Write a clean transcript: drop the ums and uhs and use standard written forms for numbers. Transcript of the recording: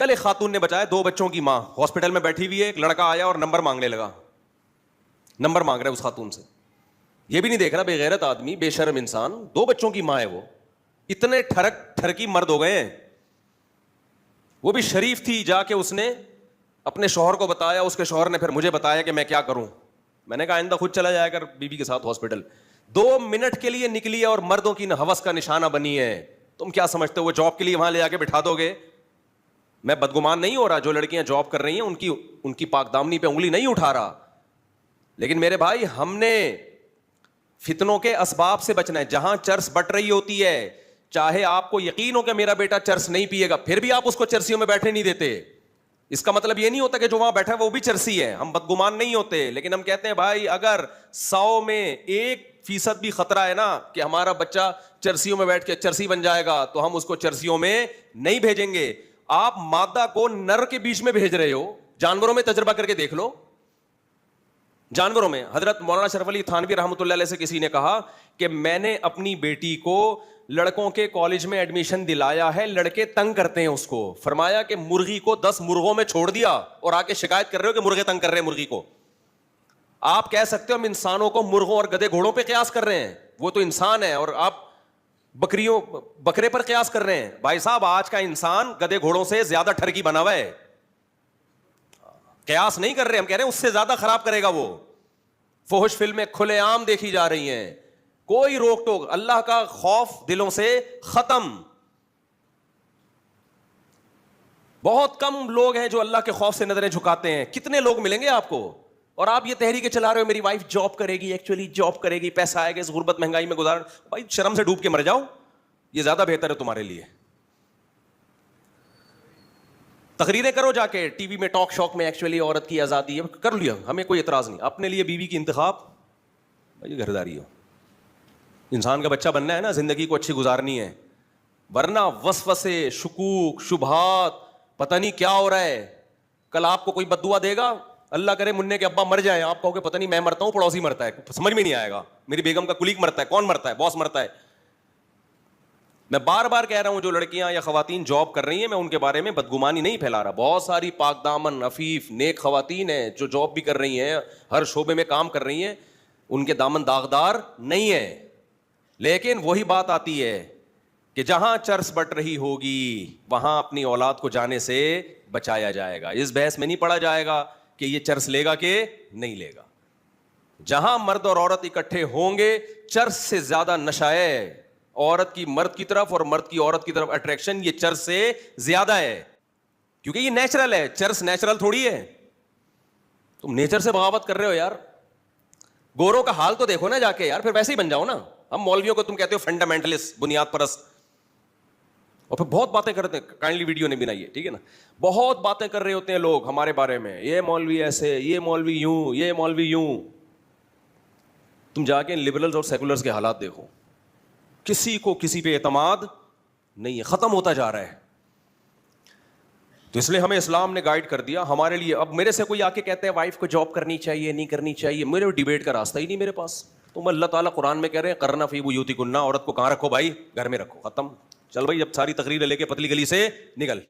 کل ایک خاتون نے بچایا 2 بچوں کی ماں ہاسپٹل میں بیٹھی ہوئی ہے, ایک لڑکا آیا اور نمبر مانگنے لگا, نمبر مانگ رہا ہے اس خاتون سے. یہ بھی نہیں دیکھ رہا, بے غیرت آدمی, بے شرم انسان, 2 بچوں کی ماں ہے وہ, اتنے ٹھرکی مرد ہو گئے ہیں. وہ بھی شریف تھی, جا کے اس نے اپنے شوہر کو بتایا, اس کے شوہر نے پھر مجھے بتایا کہ میں کیا کروں. میں نے کہا آئندہ خود چلا جایا کر بیوی کے ساتھ ہاسپٹل. 2 منٹ کے لیے نکلی ہے اور مردوں کی ہوس کا نشانہ بنی ہے. تم کیا سمجھتے ہو وہ جاب کے لیے وہاں لے جا کے بٹھا دو گے؟ میں بدگمان نہیں ہو رہا, جو لڑکیاں جاب کر رہی ہیں ان کی پاک دامنی پہ انگلی نہیں اٹھا رہا, لیکن میرے بھائی ہم نے فتنوں کے اسباب سے بچنا ہے. جہاں چرس بٹ رہی ہوتی ہے, چاہے آپ کو یقین ہو کہ میرا بیٹا چرس نہیں پیے گا, پھر بھی آپ اس کو چرسیوں میں بیٹھنے نہیں دیتے. اس کا مطلب یہ نہیں ہوتا کہ جو وہاں بیٹھا ہے وہ بھی چرسی ہے. ہم بدگمان نہیں ہوتے, لیکن ہم کہتے ہیں بھائی اگر 100 میں 1% بھی خطرہ ہے نا کہ ہمارا بچہ چرسیوں میں بیٹھ کے چرسی بن جائے گا, تو ہم اس کو چرسیوں میں نہیں بھیجیں گے. آپ مادہ کو نر کے بیچ میں بھیج رہے ہو. جانوروں میں تجربہ کر کے دیکھ لو, جانوروں میں. حضرت مولانا شرف علی تھانوی رحمۃ اللہ علیہ سے کسی نے کہا کہ میں نے اپنی بیٹی کو لڑکوں کے کالج میں ایڈمیشن دلایا ہے, لڑکے تنگ کرتے ہیں اس کو. فرمایا کہ مرغی کو 10 مرغوں میں چھوڑ دیا اور آ کے شکایت کر رہے ہو کہ مرغے تنگ کر رہے ہیں مرغی کو. آپ کہہ سکتے ہو ہم انسانوں کو مرغوں اور گدھے گھوڑوں پہ قیاس کر رہے ہیں, وہ تو انسان ہے, اور آپ بکرے پر قیاس کر رہے ہیں. بھائی صاحب آج کا انسان گدھے گھوڑوں سے زیادہ ٹھرکی بنا ہوا ہے. قیاس نہیں کر رہے, ہم کہہ رہے ہیں اس سے زیادہ خراب کرے گا وہ. فحش فلمیں کھلے عام دیکھی جا رہی ہیں, کوئی روک ٹوک, اللہ کا خوف دلوں سے ختم. بہت کم لوگ ہیں جو اللہ کے خوف سے نظریں جھکاتے ہیں. کتنے لوگ ملیں گے آپ کو, اور آپ یہ تحریکیں چلا رہے ہو میری وائف جاب کرے گی, ایکچولی جاب کرے گی, پیسہ آئے گا, اس غربت مہنگائی میں گزار. بھائی شرم سے ڈوب کے مر جاؤ, یہ زیادہ بہتر ہے تمہارے لیے. تقریریں کرو جا کے ٹی وی میں, ٹاک شوک میں, ایکچولی عورت کی آزادی ہے, کر لیا, ہمیں کوئی اعتراض نہیں. اپنے لیے بیوی کی انتخاب, بھائی گھرداری ہو. انسان کا بچہ بننا ہے نا, زندگی کو اچھی گزارنی ہے, ورنہ وسوسے, شکوک, شبہات, پتہ نہیں کیا ہو رہا ہے. کل آپ کو کوئی بد دعا دے گا, اللہ کرے منع کے ابا مر جائیں, آپ کہو کہ پتہ نہیں میں مرتا ہوں پڑوسی مرتا ہے, سمجھ میں نہیں آئے گا, میری بیگم کا کلیگ مرتا ہے, کون مرتا ہے, باس مرتا ہے. میں بار بار کہہ رہا ہوں جو لڑکیاں یا خواتین جاب کر رہی ہیں, میں ان کے بارے میں بدگمانی نہیں پھیلا رہا. بہت ساری پاک دامن, عفیف, نیک خواتین ہیں جو جاب بھی کر رہی ہیں, ہر شعبے میں کام کر رہی ہیں, ان کے دامن داغدار نہیں ہے. لیکن وہی بات آتی ہے کہ جہاں چرس بٹ رہی ہوگی وہاں اپنی اولاد کو جانے سے بچایا جائے گا. اس بحث میں نہیں پڑا جائے گا کہ یہ چرس لے گا کہ نہیں لے گا. جہاں مرد اور عورت اکٹھے ہوں گے, چرس سے زیادہ نشہ ہے. عورت کی مرد کی طرف اور مرد کی عورت کی طرف اٹریکشن یہ چرس سے زیادہ ہے, کیونکہ یہ نیچرل ہے. چرس نیچرل تھوڑی ہے, تم نیچر سے بغاوت کر رہے ہو یار. گوروں کا حال تو دیکھو نا جا کے یار, پھر ویسے ہی بن جاؤ نا. ہم مولویوں کو تم کہتے ہو فنڈامنٹلسٹ, بنیاد پرست, اور پھر بہت باتیں کرتے ہیں. کائنڈلی ویڈیو نہیں بنائی ہے, ٹھیک ہے نا. بہت باتیں کر رہے ہوتے ہیں لوگ ہمارے بارے میں, یہ مولوی ایسے, یہ مولوی یوں, یہ مولوی یوں. تم جا کے لبرلز اور سیکولرز کے حالات دیکھو, کسی کو کسی پہ اعتماد نہیں ہے, ختم ہوتا جا رہا ہے. تو اس لیے ہمیں اسلام نے گائیڈ کر دیا ہمارے لیے. اب میرے سے کوئی آ کے کہتے ہیں وائف کو جاب کرنی چاہیے نہیں کرنی چاہیے, میرے ڈیبیٹ کا راستہ ہی نہیں میرے پاس. تم اللہ تعالیٰ قرآن میں کہہ رہے ہیں کرنا فی بیوتکن, عورت کو کہاں رکھو بھائی, گھر میں رکھو, ختم. چل بھائی, جب ساری تقریر لے کے پتلی گلی سے نکل.